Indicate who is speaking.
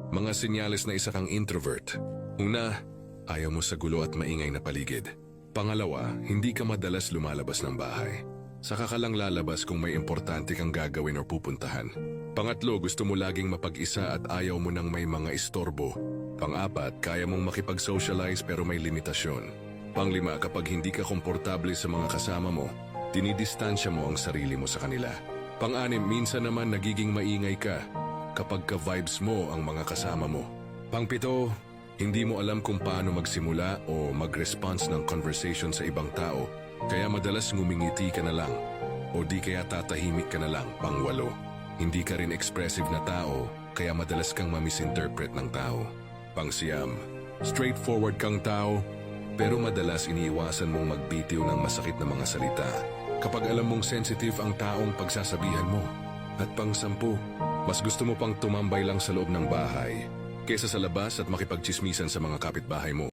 Speaker 1: Mga senyales na isa kang introvert. Una, ayaw mo sa gulo at maingay na paligid. Pangalawa, hindi ka madalas lumalabas ng bahay. Saka ka lang lalabas kung may importante kang gagawin o pupuntahan. Pangatlo, gusto mo laging mapag-isa at ayaw mo nang may mga istorbo. Pang-apat, kaya mong makipag-socialize pero may limitasyon. Pang-lima, kapag hindi ka komportable sa mga kasama mo, dinidistansya mo ang sarili mo sa kanila. Pang-anim, minsan naman nagiging maingay ka kapag ka-vibes mo ang mga kasama mo. Pang-pito, hindi mo alam kung paano magsimula o mag-response ng conversation sa ibang tao, kaya madalas ngumingiti ka na lang o di kaya tatahimik ka na lang. Pang-walo, hindi ka rin expressive na tao, kaya madalas kang ma-misinterpret ng tao. Pang-siyam, straightforward kang tao, pero madalas iniiwasan mong magbitiw ng masakit na mga salita kapag alam mong sensitive ang taong pagsasabihan mo. At pang-sampu, mas gusto mo pang tumambay lang sa loob ng bahay kaysa sa labas at makipagtsismisan sa mga kapitbahay mo.